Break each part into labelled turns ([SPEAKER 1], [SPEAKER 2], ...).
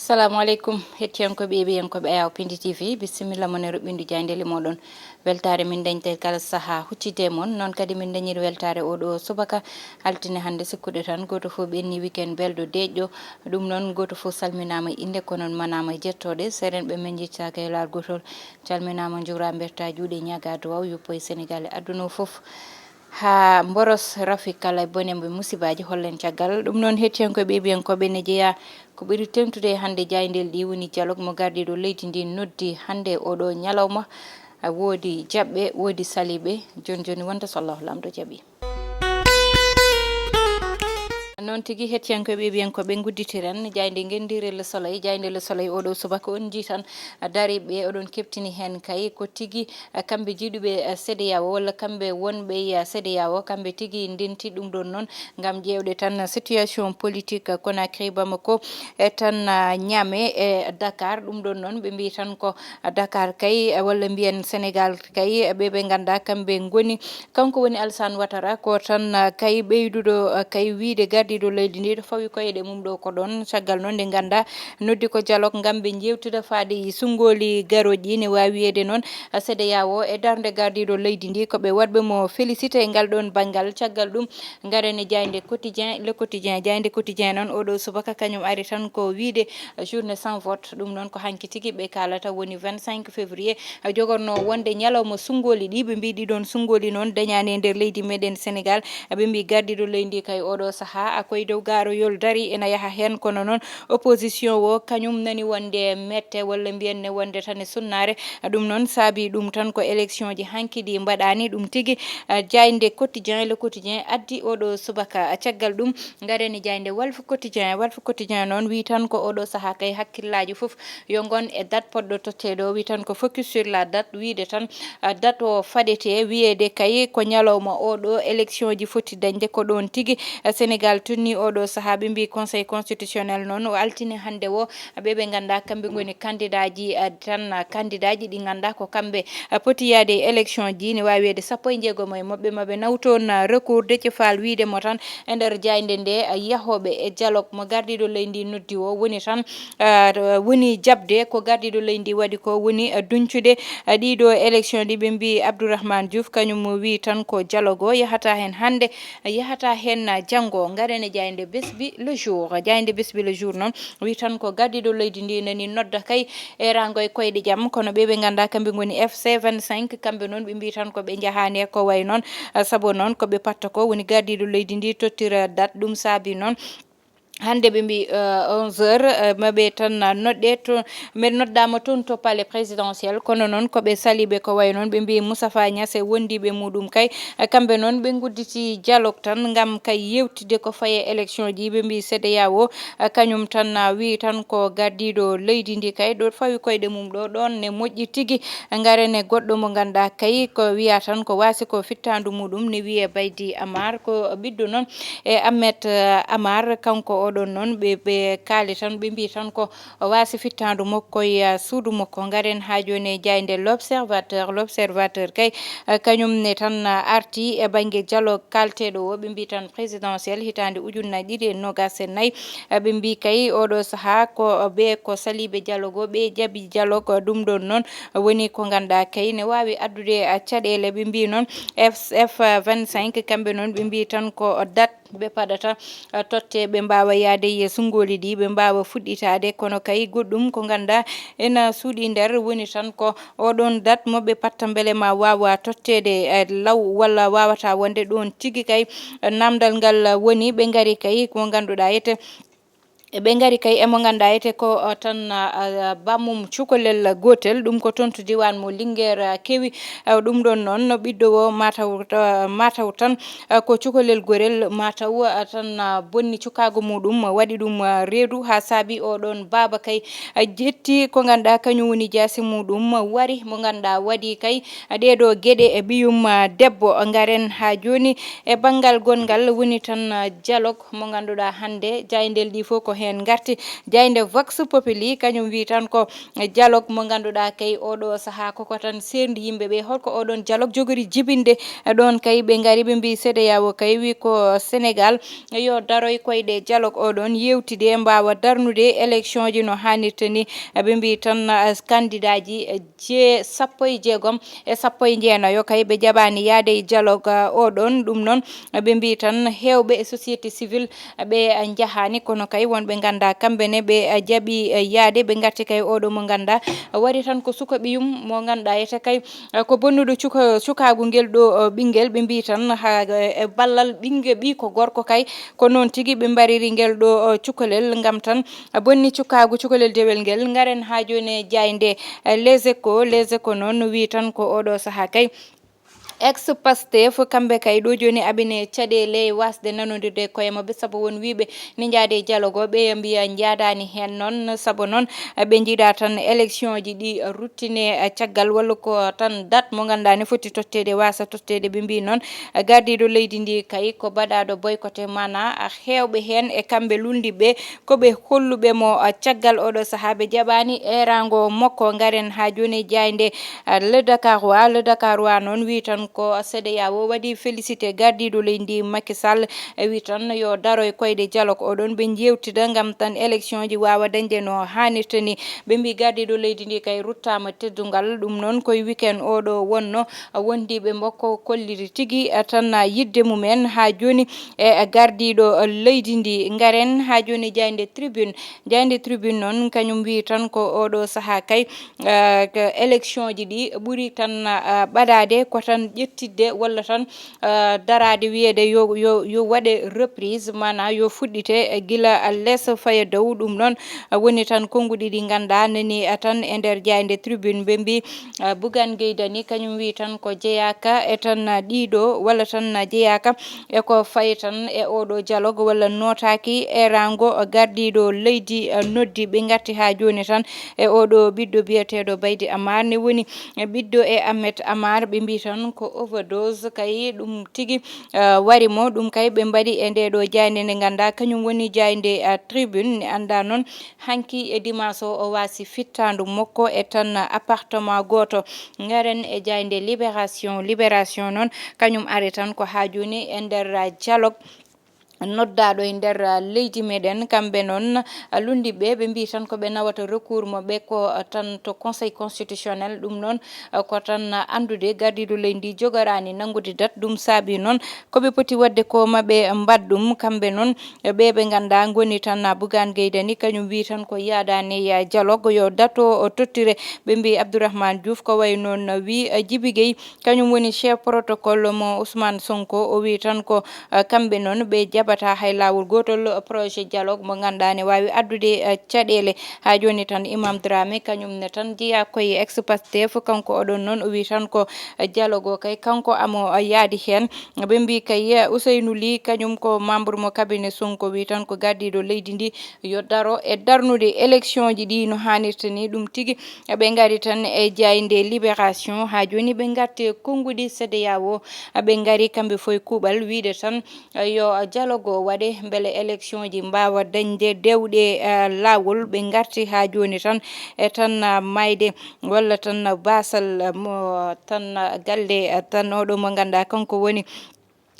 [SPEAKER 1] Assalamu alaikum hettiyankoɓe ɓiyankoɓe ayaw Piindi TV bisimilla mon e ruɓɓindu jayndeli moɗon weltare min dañte kala saaha huccide mon noon kadi min dañiri weltare oɗo subaka altine hande sikkude tan goto fof ɓenni weekend belɗo deƴƴo ɗum noon goto fof salminama inde ko noon manama jettoɗe serenɓe men jeccaka e laal gotol calminama jura berta juuɗe ñaga duwaw yuppo e Sénégal e aduna fof ha boros rafi kala bonembe musibaji hollen caggal ɗum noon hettiyankoɓe ɓiyankoɓe ne jeeya ko ɓuri temtude hande jayndel ɗi woni dialogue mo gardiɗo leydi ndi noddi hande oɗo ñalawma woodi jaɓɓe woodi saliɓe joni wonta so Allahu lamɗo jaaɓi noon tigui hettiyankoɓe ɓiyankoɓe gudditiren jayde gendire le soleil jayde le soleil oɗo subaka on jii tan dariɓe oɗon keptini hen kay ko tigui kamɓe jiiɗuɓe CEDEAO walla kamɓe wonɓe CEDEAO kamɓe tigui ndenti ɗum ɗon noon gam ƴewde tan situation politique Conakry Bamako e tan ñaame e Dakar ɗum ɗon noon ɓe mbi tan ko Dakar kay walla mbiyen Sénégal kay ɓeɓe ganda kamɓe goni kanko woni Alassane Ouattara ko tan kay ɓeyduɗo kay wiide gardiɗo leydi ndi ɗo fawi koyeɗe mum ɗo ko ɗon caggal noon nde ganda noddi ko dialogue gam ɓe jewtida faade sungoli garoƴi ne wawi wiyede noon CEDEAO e darde gardiɗo leydi ndi koɓe waɗɓe mo félicité e ngal ɗon banggal caggal ɗum garene jayde quotidien le quotidien jayde quotidien noon oɗo subaka kañum ari tan ko wiide journée sans vote ɗum noon ko hanki tigui ɓe kalata woni 25 février jogorno wonde ñalawma sungoli ɗi ɓe mbi ɗiɗon sungoli noon dañani e nder leydi meɗen Sénégal ɓe mbi gardiɗo leydi kay oɗo saaha koye dow garoyol dari ena yaaha hen kono noon opposition o kañum nani wonde mette walla mbiyen ne wonde tan e sunnare ɗum noon saabi ɗum tan ko élection ji hankiɗi mbaɗani ɗum tigui jayde quotidien le quotidien addi oɗo subaka caggal ɗum gareni jayde Walf quotidien noon wi tan ko oɗo saaha kay hakkillaji foof yo gon e date poɗɗo tottede o wi tan ko focus sur la date wiide tan date o faɗete wiyede kay ko ñalawma oɗo élection ji foti dañde ko ɗon tigui Sénégal tunni oɗo saaha ɓe mbi conseil constitutionnel noon o altini hande o ɓeɓe ganda kamɓe goni candidat ji tan candidat ji ɗi ganda ko kamɓe poti yaade élection ji ne wawi wiyede 16 e mabɓe maɓe nawton recours Déthié wiidemo tan e nder jayde nde yahoɓe e dialogue mo gardiɗo leydi noddi o woni tan woni jabde ko gardiɗo leydi waɗi ko woni duncude ɗiɗo élection ɗi ɓe mbi Abdourahmane Diouf kañum wi tan ko dialogue o yahata hen hande yahata hen janggo garene jayde besbi le jour jayde besbi le jour noon wi tan ko gardiɗo leydi ndi nani nodda kay e rango e koyɗe jaam kono ɓeɓe ganda kamɓe goni FC 25 kamɓe noon ɓe mbi tan koɓe jahani ko way noon saabu noon koɓe patta ko woni gardiɗo leydi ndi tottira date ɗum saabi noon hande ɓe mbi 11h maɓe tan nodɗe to mi noddama toon to palais présidentiel kono noon koɓe saliɓe ko way noon ɓe mbi Moustapha Niasse e wondiɓe muɗum kay kamɓe noon ɓe gudditi dialogue tan gam kay yewtide ko faye élection ji ɓe mbi CEDEAO kañum tan wi tan ko gardiɗo leydi ndi kay ɗo fawi koyɗe mum ɗo ɗon ne moƴƴi tigui garene goɗɗo mo ganda kay ko wiya tan ko wasi ko fittandu muɗum ne wiye Baydi Amar ko ɓiɗɗo noon e Ahmed Amar kanko oɗon noon ɓe kaali tan ɓe mbi tan ko wasi fittandu makko e suudu makko garen ha joni jayde l'observateur kay kañum ne tan arti e banggue dialogue kalteɗo o ɓe mbi tan présidentiel hitande ujunnaje 2024 ɓe mbi kay oɗo saaha ko ɓe ko saliɓe dialogue o ɓe jaaɓi dialogue ɗum ɗon noon woni ko ganda kay ne wawi addude caɗele ɓe mbi noon F25 kamɓe noon ɓe mbi tan ko date ɓe paɗata totte ɓe mbawa yaade e sungoli ɗi ɓe mbawa fuɗɗitade kono kay goɗɗum ko ganda ena suuɗi nder woni tan ko oɗon date moɓe patta beele ma wawa tottede law walla wawata wonde ɗon tigui kay namdal ngal woni ɓe gaari kay ko ganduɗa ete ɓe gaari kay emo ganduɗa ete ko tan bammum cukalel gotel ɗum ko toon to diwan mo Linguére kewi ɗum ɗon noon ɓiɗɗo o mataw tan ko cukalel gorel mataw tan bonni cukago muɗum waɗi ɗum reedu ha saabi oɗon baba kay jetti ko ganduɗa kañum woni jaasi muɗum wari mo ganduɗa waɗi kay ɗeɗo gueɗe e ɓiyum debbo garen ha joni e banggal gongal woni tan dialogue mo ganduɗa hande jayndel ɗi fof ko hen garti jayde vox populi kañum wi tan ko dialogue mo ganduɗa kay oɗo saaha koko tan serdi yimɓeɓe holko oɗon dialogue jogori jibinde ɗon kay ɓe gari ɓe mbi CEDEAO kay wi ko Sénégal yo daroy koyɗe dialogue oɗon yewtide mbawa darnude élection ji no hannirta ni ɓe mbi tan candidat ji jeegom e 19 kay ɓe jaɓani yaade e dialogue oɗon ɗum noon ɓe mbi tan hewɓe e société civile ɓe jahani kono kay wonɓe ganda kamɓene ɓe jaaɓi yaade ɓe gatti kay oɗo mo ganda wari tan ko suka ɓiyum mo ganduɗa ete kay ko bonnuɗo cukagu ngel ɗo ɓinguel ɓe mbi tan ha e ballal ɓi ko gorko kay ko noon tigui ɓe mbariri ngel ɗo cukalel gam tan bonni cukalel dewel ngel garen ha joni jayde les échos noon wi tan ko oɗo saaha kay ex Pastef kamɓe kay ɗo joni abine caɗele wasde nanodirde koye mabɓe saabu won wiɓe ni jaade dialogue o ɓe mbiya jadani hen noon saabu noon ɓe jiiɗa tan élection ji ɗi ruttine caggal walla ko tan date mo ganduɗa ne foti tottede wasa tottede ɓe mbi noon gardiɗo leydi ndi kay ko baɗaɗo boycotté mana hewɓe hen e kamɓe lundiɓe koɓe holluɓe mo caggal oɗo saaha ɓe jaɓani erago makko garen ha joni jayde le Dakarois noon wi tan ko CEDEAO waɗi félicité gardiɗo leydi Macky Sall wi tan yo daroy koyɗe dialogue oɗon ɓe jewtida gam tan élection ji wawa dañde no hannirta ni ɓe mbi gardiɗo leydi ndi kay ruttama teddugal ɗum noon koye weekend oɗo wonno wondiɓe makko kolliri tigui tan yidde mumen ha joni e gardiɗo leydi ndi garen ha joni jayde tribune noon kañum wi tan ko oɗo saaha kay élection ji ɗi ɓuuri tan ɓaɗade ko tan ƴettidde walla tan darade wiyede yo waɗe reprise mana yo fuɗɗite guila less faya dow ɗum noon woni tan konguɗi ɗi ganda nani tan e nder jayde tribune ɓe mbi Bougane Gueye Dany kañum wi tan ko jeeyaka e tan ɗiɗo walla tan jeeyaka e ko fayi tan e oɗo dialogue walla notaki erango gardiɗo leydi noddi ɓe gatti ha joni tan e oɗo ɓiɗɗo biyeteɗo Baydy Amar ne woni ɓiɗɗo e Ahmed Amar ɓe mbi tan ko overdose kay ɗum tigui warimo ɗum kay ɓe mbaɗi e ndeɗo jayde nde ganda kañum woni jayde tribune ne anda noon hanki e dimanche o wasi fittandu makko e tan appartement goto garen e jayde libération noon kañum ari tan ko ha joni e nder dialogue noddaɗo e nder leydi meɗen kamɓe noon lundiɓe ɓe mbi tan koɓe nawata recours maɓɓe ko tan to conseil constitutionnel ɗum noon ko tan andude gardiɗo leydi jogorani nangude date ɗum saabi noon koɓe poti wadde ko maɓe mbadɗum kamɓe noon ɓe ganda goni tan Bougane Gueye Dany kañum wi tan ko yadani dialogue yo date o tottire ɓe mbi Abdourahmane Diouf ko way noon wi Djiby Gueye kañum woni chef protocole mo Ousmane Sonko o wi tan ko kamɓe noon ɓe jaɓata hay lawol gotol projet dialogue mo ganduɗa ne wawi addude caɗele ha joni tan Imam Dramé kañum ne tan jeeya koye ex Pastef kanko oɗon noon o wi tan ko dialogue o kay kanko amo yaadi hen ɓe mbi kay Ousseynou Ly kañum ko membre mo cabinet Sonko wi tan ko gardiɗo leydi ndi yo daro e darnude élection ji ɗi no hannirta ni ɗum tigui ɓe gari tan e jayde libération ha joni ɓe gatti konngudi CEDEAO ɓe gari kamɓe foye kuuɓal wiide tan yo dialogue o waɗe beele élection ji mbawa dañde dewɗe lawol ɓe garti ha joni tan e tan mayde walla tan basal mo tan galle tan oɗo mo ganduɗa kanko woni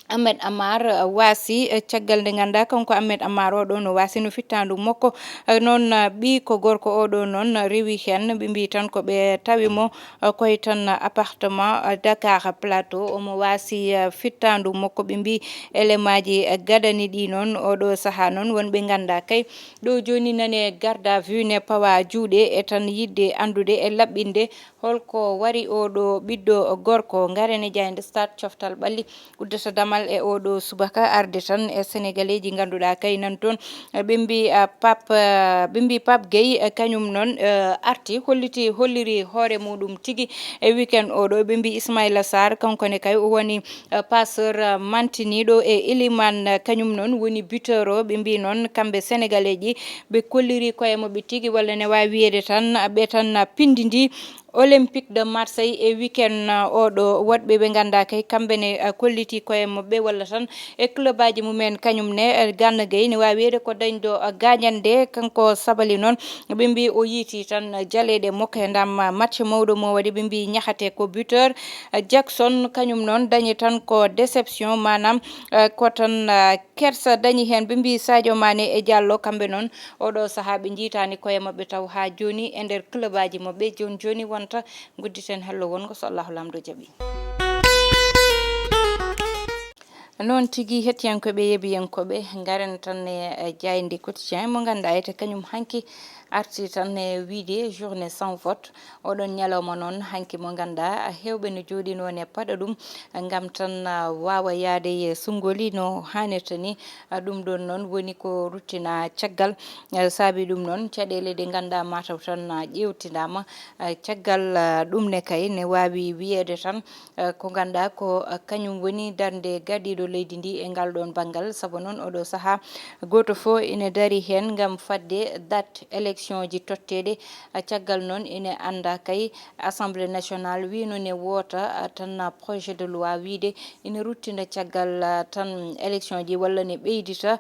[SPEAKER 1] Ahmed Amar wasi caggal nde ganda kanko Ahmed Amar oɗo no wasi no fittandu makko noon ɓi ko gorko oɗo noon rewi hen ɓe mbi tan ko ɓe tawimo koye tan appartement Dakar Plateau omo wasi fittandu makko ɓe mbi élément ji gadani ɗi noon oɗo saaha noon wonɓe ganda kay ɗo joni nane garde à vue ne pawa juuɗe e tan yidde andude e laɓɓinde holko wari oɗo ɓiɗɗo gorko garene jayde stade coftal ɓalli uddata damal e oɗo subaka arde tan e sénégalais ji ganduɗa kay nan toon ɓe mbi Pape Gueye kañum noon arti holliri hoore muɗum tigui e weekend oɗo ɓe mbi Ismaïla Sarr kankone kay o woni passeur mantiniɗo e Elimane kañum noon woni buteur o ɓe mbi noon kamɓe sénégalais ji ɓe kolliri koye mabɓe tigui walla ne wawi wiyede tan ɓe tan pindidi Olympique de Marseille e weekend oɗo woɗɓe ɓe ganda kay kamɓe ne kolliti koye mabɓe walla tan e club aji mumen kañum ne Gana Gueye ne wawi wiyede ko dañɗo gagnande kanko sabali noon ɓe mbi o yiiti tan jaleɗe makko e ndam match mawɗo mo waɗi ɓe mbi ñahate ko buteur Jackson kañum noon dañi tan ko déception manam ko tan kersa dañi hen ɓe mbi Sadio Mané e Diallo kamɓe noon oɗo saaha ɓe jiitani koye mabɓe taw ha joni e nder club aji mabɓe joni wonta gudditen hello wongo so Allahu lamɗo jaaɓi. Noon tigi hettiyankoɓe yeebiyankoɓe garen tan e jayndi quotidien mo ganduɗa ete kañum hanki arti tan e wiide journée sans vote oɗon ñalawma noon hanki mo ganduɗa hewɓe no jooɗi noon e paɗa ɗum gam tan wawa yaade e sungoli no hannirta ni ɗum ɗon noon woni ko ruttina caggal saabi ɗum noon caɗele ɗe ganduɗa mataw tan ƴewtidama caggal ɗum ne kay ne wawi wiyede tan ko ganduɗa ko kañum woni darde gardiɗo leydi ndi e ngal ɗon banggal saabu noon oɗo saaha goto fo ina dari hen gam fadde date élection ji totteɗe caggal noon ina anda kay assemblée nationale wino ne woota tan projet de loi wiide ina ruttina caggal tan élection ji walla ne ɓeydita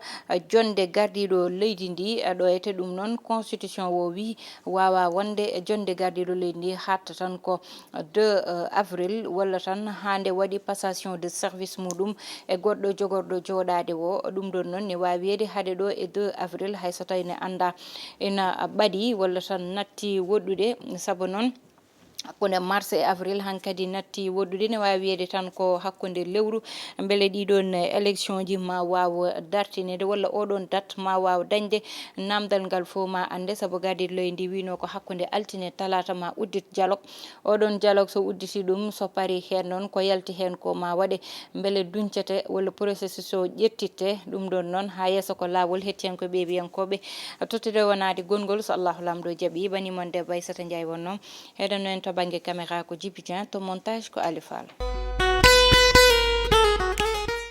[SPEAKER 1] jonde gardiɗo leydi ndi ɗo ete ɗum noon constitution o wi wawa wonde jonde gardiɗo leydi ndi hatta tan ko 2 avril walla tan hande waɗi passation de service muɗum e goɗɗo jogorɗo joɗade o ɗum ɗon noon ne wawi wiyede haade ɗo e 2 avril hayso tawi ne anda ina ɓaɗi walla tan natti woɗɗude saabu noon hakkude mars e avril hankkadi natti woɗɗude ne wawi wiyede tan ko hakkude lewru beele ɗiɗon élection ji ma waw dartinede walla oɗon date ma waw dañde namdal ngal fo ma ande saabu gardiɗo leydi ndi wino ko hakkude altine talata ma uddit dialogue oɗon dialogue so udditi ɗum so paari hen noon ko yalti hen ko ma waɗe beele duncete walla processus o ƴettitte ɗum ɗon noon ha yesso ko lawol hettiyankoɓe ɓeebiyankoɓe tottude wonade gongol so Allahu lamɗo jaaɓi banimon debbo Aissata Ndiaye wonno heɗen noen to banggue caméra ko Djiby Dieng to montage ko Ali Fall.